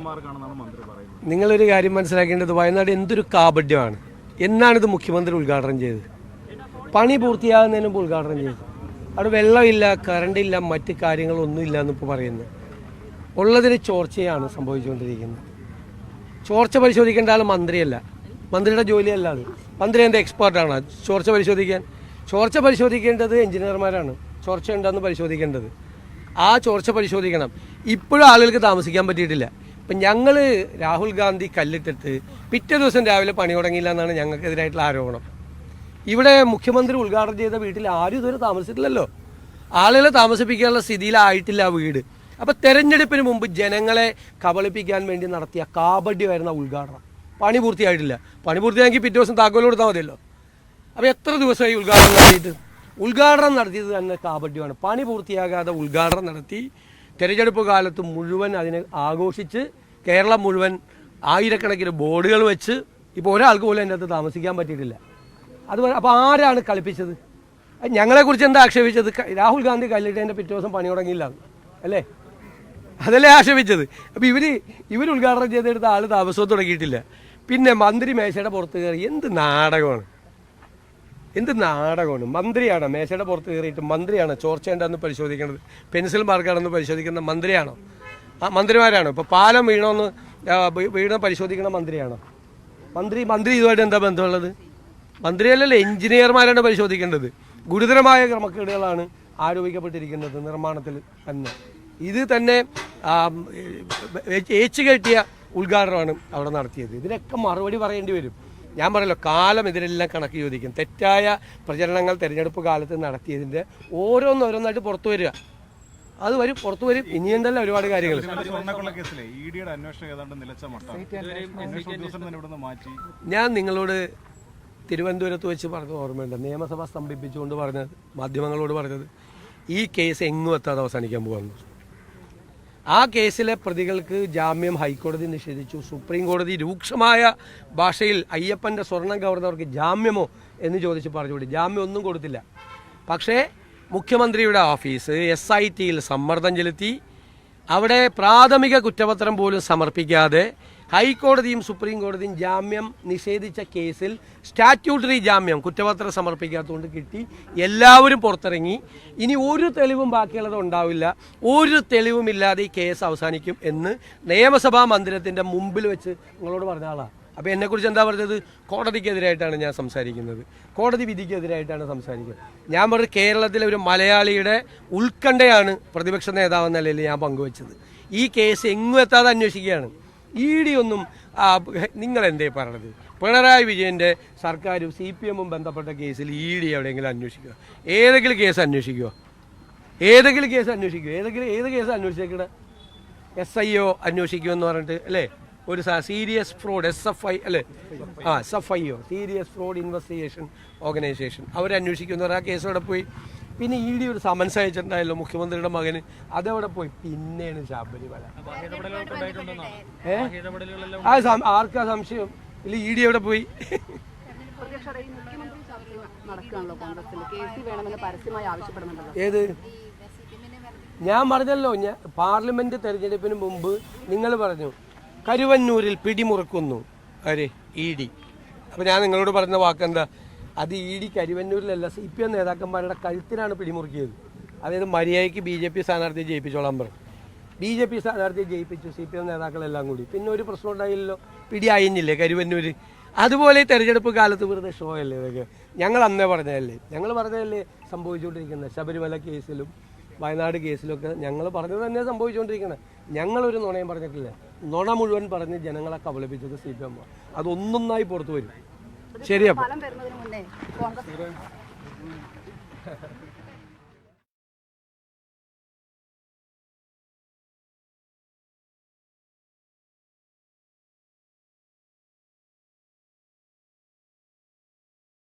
പെൻസിൽമാർക്കാണെന്നാണ് മന്ത്രി പറയുന്നത്. നിങ്ങളൊരു കാര്യം മനസ്സിലാക്കേണ്ടത്, വയനാട് എന്തൊരു കാപഢ്യമാണ്. എന്നാണിത് മുഖ്യമന്ത്രി ഉദ്ഘാടനം ചെയ്തത്? പണി പൂർത്തിയാകുന്നതിന് മുമ്പ് ഉദ്ഘാടനം ചെയ്തു. അവിടെ വെള്ളമില്ല, കറണ്ടില്ല, മറ്റ് കാര്യങ്ങളൊന്നുമില്ല എന്നിപ്പോൾ പറയുന്നത്. ഉള്ളതിന് ചോർച്ചയാണ് സംഭവിച്ചുകൊണ്ടിരിക്കുന്നത്. ചോർച്ച പരിശോധിക്കേണ്ട ആൾ മന്ത്രിയല്ല, മന്ത്രിയുടെ ജോലിയല്ല അത്. മന്ത്രി എൻ്റെ എക്സ്പേർട്ടാണ് ചോർച്ച പരിശോധിക്കാൻ. ചോർച്ച പരിശോധിക്കേണ്ടത് എഞ്ചിനീയർമാരാണ്, ചോർച്ച ഉണ്ടെന്ന് പരിശോധിക്കേണ്ടത്. ആ ചോർച്ച പരിശോധിക്കണം. ഇപ്പോഴും ആളുകൾക്ക് താമസിക്കാൻ പറ്റിയിട്ടില്ല. ഇപ്പം ഞങ്ങൾ രാഹുൽ ഗാന്ധി കല്ലിട്ടിട്ട് പിറ്റേ ദിവസം രാവിലെ പണി തുടങ്ങിയില്ല എന്നാണ് ഞങ്ങൾക്കെതിരായിട്ടുള്ള ആരോപണം. ഇവിടെ മുഖ്യമന്ത്രി ഉദ്ഘാടനം ചെയ്ത വീട്ടിൽ ആരും ഇതുവരെ താമസിച്ചിട്ടില്ലല്ലോ. ആളുകളെ താമസിപ്പിക്കാനുള്ള സ്ഥിതിയിലായിട്ടില്ല ആ വീട്. അപ്പോൾ തെരഞ്ഞെടുപ്പിന് മുമ്പ് ജനങ്ങളെ കബളിപ്പിക്കാൻ വേണ്ടി നടത്തിയ കാപഢ്യമായിരുന്ന ഉദ്ഘാടനം. പണി പൂർത്തിയായിട്ടില്ല. പണി പൂർത്തിയാക്കി പിറ്റേ ദിവസം താക്കോൽ കൊടുത്താൽ മതിയല്ലോ. അപ്പോൾ എത്ര ദിവസമായി ഉദ്ഘാടനം നടത്തിയിട്ട്? ഉദ്ഘാടനം നടത്തിയത് തന്നെ കാപഢ്യമാണ്. പണി പൂർത്തിയാകാതെ ഉദ്ഘാടനം നടത്തി തെരഞ്ഞെടുപ്പ് കാലത്ത് മുഴുവൻ അതിനെ ആഘോഷിച്ച് കേരളം മുഴുവൻ ആയിരക്കണക്കിന് ബോർഡുകൾ വെച്ച് ഇപ്പോൾ ഒരാൾക്ക് പോലും അതിൻ്റെ അകത്ത് താമസിക്കാൻ പറ്റിയിട്ടില്ല. അതുപോലെ അപ്പോൾ ആരാണ് കളിപ്പിച്ചത്? ഞങ്ങളെക്കുറിച്ച് എന്താ ആക്ഷേപിച്ചത്? രാഹുൽ ഗാന്ധി കല്ലിട്ടതിൻ്റെ പിറ്റേ ദിവസം പണി തുടങ്ങിയില്ല അല്ലേ? അതല്ലേ ആക്ഷേപിച്ചത്. അപ്പോൾ ഇവർ ഉദ്ഘാടനം ചെയ്തെടുത്ത ആൾ താമസവും തുടങ്ങിയിട്ടില്ല. പിന്നെ മന്ത്രി മേശയുടെ പുറത്ത് കയറി. എന്ത് നാടകമാണ്, എന്ത് നാടകമാണ്! മന്ത്രിയാണോ മേശയുടെ പുറത്ത് കയറിയിട്ട്? മന്ത്രിയാണോ ചോർച്ചയുണ്ടെന്ന് പരിശോധിക്കേണ്ടത്? പെൻസിൽ മാർക്കാണെന്ന് പരിശോധിക്കുന്ന മന്ത്രിയാണോ? ആ മന്ത്രിമാരാണോ? ഇപ്പോൾ പാലം വീണോ പരിശോധിക്കുന്ന മന്ത്രിയാണോ? മന്ത്രി ഇതുമായിട്ട് എന്താ ബന്ധമുള്ളത്? മന്ത്രിയല്ലല്ലോ, എഞ്ചിനീയർമാരാണ് പരിശോധിക്കേണ്ടത്. ഗുരുതരമായ ക്രമക്കേടുകളാണ് ആരോപിക്കപ്പെട്ടിരിക്കുന്നത് നിർമ്മാണത്തിൽ തന്നെ. ഇത് തന്നെ ഏച്ചുകെട്ടിയ ഉദ്ഘാടനമാണ് അവിടെ നടത്തിയത്. ഇതിനൊക്കെ മറുപടി പറയേണ്ടി വരും. ഞാൻ പറയല്ലോ, കാലം ഇതിനെല്ലാം കണക്ക് ചോദിക്കും. തെറ്റായ പ്രചരണങ്ങൾ തെരഞ്ഞെടുപ്പ് കാലത്ത് നടത്തിയതിൻ്റെ ഓരോന്നോരോന്നായിട്ട് പുറത്തു വരിക. അത് വരും, പുറത്തു വരും. ഇനിയുണ്ടല്ലോ ഒരുപാട് കാര്യങ്ങൾ. ഞാൻ നിങ്ങളോട് തിരുവനന്തപുരത്ത് വെച്ച് പറഞ്ഞ ഓർമ്മയുണ്ട്. നിയമസഭ സ്തംഭിപ്പിച്ചുകൊണ്ട് പറഞ്ഞത്, മാധ്യമങ്ങളോട് പറഞ്ഞത്, ഈ കേസ് എങ്ങും എത്താതെ അവസാനിക്കാൻ പോകുന്നു. ആ കേസിലെ പ്രതികൾക്ക് ജാമ്യം ഹൈക്കോടതി നിഷേധിച്ചു. സുപ്രീം കോടതി രൂക്ഷമായ ഭാഷയിൽ അയ്യപ്പൻ്റെ സ്വർണം കവർന്നവർക്ക് ജാമ്യമോ എന്ന് ചോദിച്ച് പറഞ്ഞുകൂടി. ജാമ്യം ഒന്നും കൊടുത്തില്ല. പക്ഷേ മുഖ്യമന്ത്രിയുടെ ഓഫീസ് SITയിൽ സമ്മർദ്ദം ചെലുത്തി. അവിടെ പ്രാഥമിക കുറ്റപത്രം പോലും സമർപ്പിക്കാതെ ഹൈക്കോടതിയും സുപ്രീം കോടതിയും ജാമ്യം നിഷേധിച്ച കേസിൽ സ്റ്റാറ്റ്യൂട്ടറി ജാമ്യം കുറ്റപത്രം സമർപ്പിക്കാത്തതുകൊണ്ട് കിട്ടി. എല്ലാവരും പുറത്തിറങ്ങി. ഇനി ഒരു തെളിവും ബാക്കിയുള്ളത് ഉണ്ടാവില്ല. ഒരു തെളിവുമില്ലാതെ ഈ കേസ് അവസാനിക്കും എന്ന് നിയമസഭാ മന്ദിരത്തിൻ്റെ മുമ്പിൽ വെച്ച് നിങ്ങളോട് പറഞ്ഞ ആളാണ്. അപ്പോൾ എന്നെക്കുറിച്ച് എന്താ പറഞ്ഞത്? കോടതിക്കെതിരായിട്ടാണ് ഞാൻ സംസാരിക്കുന്നത്, കോടതി വിധിക്കെതിരായിട്ടാണ് സംസാരിക്കുന്നത്. ഞാൻ പറഞ്ഞത് കേരളത്തിലെ ഒരു മലയാളിയുടെ ഉത്കണ്ഠയാണ് പ്രതിപക്ഷ നേതാവെന്ന നിലയിൽ ഞാൻ പങ്കുവച്ചത്. ഈ കേസ് എങ്ങും എത്താതെ അന്വേഷിക്കുകയാണ്. ED ഒന്നും നിങ്ങളെന്തേ പറഞ്ഞത്? പിണറായി വിജയൻ്റെ സർക്കാരും CPM-ഉം ബന്ധപ്പെട്ട കേസിൽ ED എവിടെയെങ്കിലും അന്വേഷിക്കുക? ഏതെങ്കിലും കേസ് അന്വേഷിക്കുമോ? ഏത് കേസ് അന്വേഷിച്ചേക്കണേ? SIO അന്വേഷിക്കുമെന്ന് പറഞ്ഞിട്ട് അല്ലേ? ഒരു സീരിയസ് ഫ്രോഡ് SFI അല്ലേ? SFIO, serious fraud investigation organisation, അവരന്വേഷിക്കുന്ന ആ കേസ് അവിടെ പോയി. പിന്നെ ED ഒരു സമൻസ് അയച്ചിട്ടുണ്ടായല്ലോ മുഖ്യമന്ത്രിയുടെ മകന്, അതെവിടെ പോയി? പിന്നെയാണ് ശബരിമല. ആർക്കാ സംശയം? ഇല്ല, ED എവിടെ പോയി? ഏത്? ഞാൻ പറഞ്ഞല്ലോ, പാർലമെന്റ് തെരഞ്ഞെടുപ്പിന് മുമ്പ് നിങ്ങൾ പറഞ്ഞു കരുവന്നൂരിൽ പിടിമുറുക്കുന്നു ED. അപ്പോൾ ഞാൻ നിങ്ങളോട് പറഞ്ഞ വാക്കെന്താ? അത് ED കരുവന്നൂരിലല്ല, CPM നേതാക്കന്മാരുടെ കഴുത്തിനാണ് പിടിമുറുക്കിയത്. അതായത് മര്യാദയ്ക്ക് BJP സ്ഥാനാർത്ഥിയെ ജയിപ്പിച്ചോളാൻ പറഞ്ഞു. BJP സ്ഥാനാർത്ഥിയെ ജയിപ്പിച്ചു CPM നേതാക്കളെല്ലാം കൂടി. പിന്നെ ഒരു പ്രശ്നം ഉണ്ടായില്ലല്ലോ, പിടിയായില്ലേ കരുവന്നൂർ. അതുപോലെ തെരഞ്ഞെടുപ്പ് കാലത്ത് വെറുതെ ഷോ അല്ലേ ഇതൊക്കെ? ഞങ്ങൾ അന്നേ പറഞ്ഞതല്ലേ സംഭവിച്ചുകൊണ്ടിരിക്കുന്നത്. ശബരിമല കേസിലും വയനാട് കേസിലൊക്കെ ഞങ്ങൾ പറഞ്ഞത് തന്നെ സംഭവിച്ചുകൊണ്ടിരിക്കുന്നത്. ഞങ്ങളൊരു നുണയും പറഞ്ഞിട്ടില്ല. നുണ മുഴുവൻ പറഞ്ഞ് ജനങ്ങളെ കബളിപ്പിച്ചത് CPM. അതൊന്നൊന്നായി പുറത്തു വരും. ശരിയപ്പോൾ